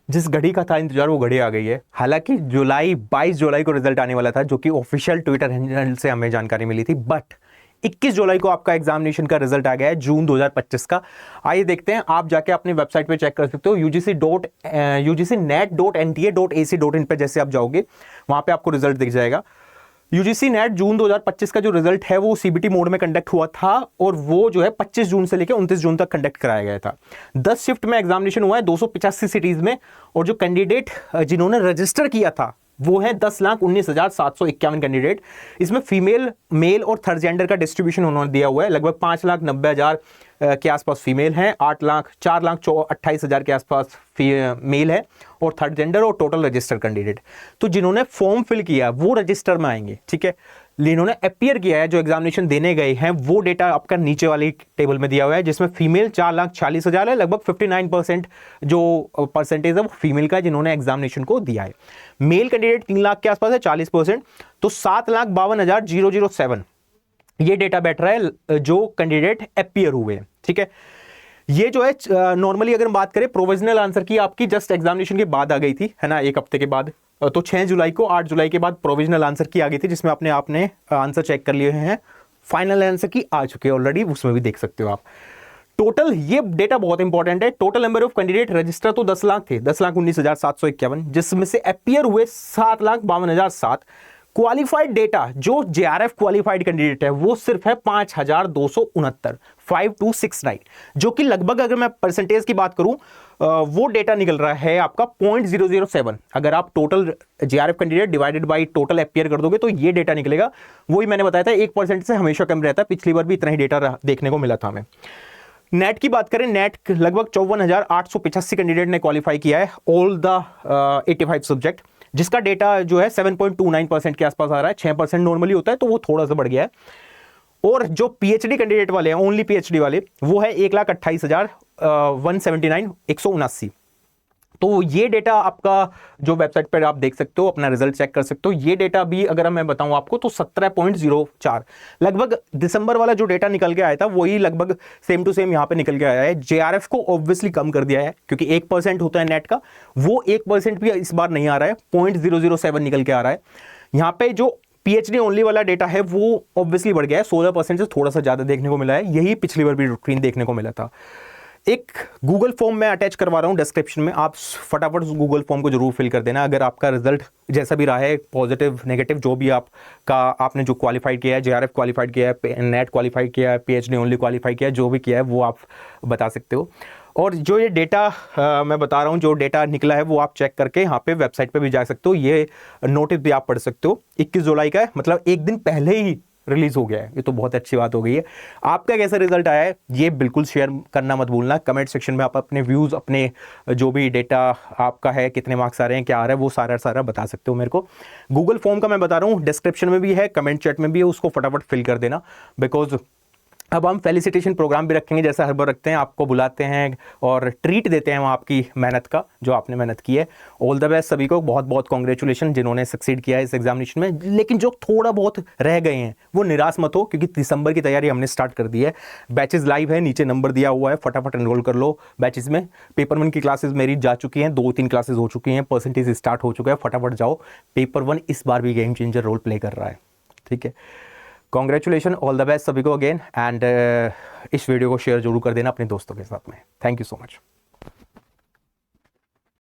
जिस घड़ी का था इंतजार वो घड़ी आ गई है। हालांकि 22 जुलाई को रिजल्ट आने वाला था, जो कि ऑफिशियल ट्विटर हैंडल से हमें जानकारी मिली थी, बट 21 जुलाई को आपका एग्जामिनेशन का रिजल्ट आ गया है, जून 2025 का। आइए देखते हैं, आप जाके अपनी वेबसाइट पे चेक कर सकते हो, ugc.nta.ac.in पे जैसे आप जाओगे वहां पे आपको रिजल्ट दिख जाएगा। यूजीसी नेट जून 2025 का जो रिजल्ट है वो सीबीटी मोड में कंडक्ट हुआ था, और वो जो है 25 जून से लेकर 29 जून तक कंडक्ट कराया गया था। 10 शिफ्ट में एग्जामिनेशन हुआ है 285 सिटीज में, और जो कैंडिडेट जिन्होंने रजिस्टर किया था वो है 10,19,751 कैंडिडेट। इसमें फीमेल, मेल और थर्ड जेंडर का डिस्ट्रीब्यूशन उन्होंने दिया हुआ है। लगभग 5,90,000 के आसपास फीमेल हैं, 4,28,000 के आसपास मेल है और थर्ड जेंडर, और टोटल रजिस्टर कैंडिडेट। तो जिन्होंने फॉर्म फिल किया वो रजिस्टर में आएंगे, ठीक है। जिन्होंने अपियर किया है, जो एग्जामिनेशन देने गए हैं, वो डेटा आपका नीचे वाली टेबल में दिया हुआ है, जिसमें फीमेल 4,40,000 है। लगभग 59% जो परसेंटेज है वो फीमेल का है जिन्होंने एग्जामिनेशन को दिया है। मेल कैंडिडेट 3 लाख के आसपास है, 40%, तो 7,52,007 ये डेटा बैठ रहा है जो कैंडिडेट अपियर हुए हैं, ठीक है। ये जो है नॉर्मली अगर हम बात करें प्रोविजनल आंसर की, आपकी जस्ट एग्जामिनेशन के बाद आ गई थी, है ना, एक हफ्ते के बाद। तो 6 जुलाई को, 8 जुलाई के बाद प्रोविजनल आंसर की आ गई थी, जिसमें आपने आंसर चेक कर लिए हैं। फाइनल आंसर की आ चुके हैं ऑलरेडी, उसमें भी देख सकते हो आप। टोटल, ये डेटा बहुत इंपॉर्टेंट है, total number of candidate register तो 10 लाख थे, 10,19,751, जिसमें से अपियर हुए 7,52,007। क्वालिफाइड डेटा जो जेआरएफ क्वालिफाइड कैंडिडेट है वो सिर्फ है 5,269, 5269, जो कि लगभग, अगर मैं परसेंटेज की बात करूं, वो डेटा निकल रहा है आपका 0.007। अगर आप total JRF candidate divided by total appear कर दोगे तो ये डेटा निकलेगा। वही मैंने बताया था 1% से हमेशा कम रहता है, पिछली बार भी इतना ही डेटा देखने को मिला था हमें। नेट की बात करें, नेट लगभग 54,885 कैंडिडेट ने क्वालिफाई किया है, ऑल द 85 सब्जेक्ट, जिसका डेटा जो है 7.29% के आसपास आ रहा है। 6% नॉर्मली होता है, तो वो थोड़ा सा बढ़ गया है। और जो पीएचडी कैंडिडेट वाले हैं, ओनली पीएचडी वाले, वो है 1,28,179, 179। तो ये डेटा आपका जो वेबसाइट पर आप देख सकते हो, अपना रिजल्ट चेक कर सकते हो। ये डेटा भी अगर मैं बताऊं आपको तो 17.04, लगभग दिसंबर वाला जो डेटा निकल के आया था वही लगभग सेम टू सेम यहाँ पे निकल के आया है। जेआरएफ को ऑब्वियसली कम कर दिया है, क्योंकि 1% होता है नेट का, वो 1% भी इस बार नहीं आ रहा है, 0.007 निकल के आ रहा है। यहाँ पे जो पीएचडी ओनली वाला डेटा है वो ऑब्वियसली बढ़ गया है, 16% से थोड़ा सा ज्यादा देखने को मिला है। यही पिछली बार भी रूटीन देखने को मिला था। एक गूगल फॉर्म में अटैच करवा रहा हूं डिस्क्रिप्शन में, आप फटाफट उस गूगल फॉर्म को जरूर फिल कर देना। अगर आपका रिजल्ट जैसा भी रहा है, पॉजिटिव नेगेटिव जो भी आपने जो क्वालिफाइड किया है, जेआरएफ क्वालिफाइड किया है, नेट क्वालिफाइड किया है, पीएचडी ओनली क्वालिफाइड किया है, जो भी किया है वो आप बता सकते हो। और जो ये डेटा मैं बता रहा हूँ, जो डेटा निकला है वो आप चेक करके यहाँ पे वेबसाइट पे भी जा सकते हो। ये नोटिस भी आप पढ़ सकते हो, 21 जुलाई का है, मतलब एक दिन पहले ही रिलीज हो गया है। ये तो बहुत अच्छी बात हो गई है। आपका कैसा रिजल्ट आया है ये बिल्कुल शेयर करना मत भूलना। कमेंट सेक्शन में आप अपने व्यूज, अपने जो भी डेटा आपका है, कितने मार्क्स आ रहे हैं, क्या आ रहा है, वो सारा बता सकते हो मेरे को। गूगल फॉर्म का मैं बता रहा हूँ, डिस्क्रिप्शन में भी है, कमेंट चैट में भी है, उसको फटाफट फिल कर देना। बिकॉज अब हम फेलिसिटेशन प्रोग्राम भी रखेंगे, जैसा हर बार रखते हैं, आपको बुलाते हैं और ट्रीट देते हैं वहाँ आपकी मेहनत का, जो आपने मेहनत की है। ऑल द बेस्ट सभी को, बहुत बहुत कॉन्ग्रेचुलेशन जिन्होंने सक्सीड किया है इस एग्जामिनेशन में। लेकिन जो थोड़ा बहुत रह गए हैं वो निराश मत हो, क्योंकि दिसंबर की तैयारी हमने स्टार्ट कर दी है। बैचेस लाइव है, नीचे नंबर दिया हुआ है, फटाफट एनरोल कर लो बैचेस में। पेपर 1 की क्लासेस मेरी जा चुकी हैं, 2-3 क्लासेस हो चुकी हैं, परसेंटेज स्टार्ट हो चुका है, फटाफट जाओ। पेपर 1 इस बार भी गेम चेंजर रोल प्ले कर रहा है, ठीक है। कॉन्ग्रेचुलेशन, ऑल द बेस्ट सभी को अगेन, एंड इस वीडियो को शेयर जरूर कर देना अपने दोस्तों के साथ में। Thank you so much.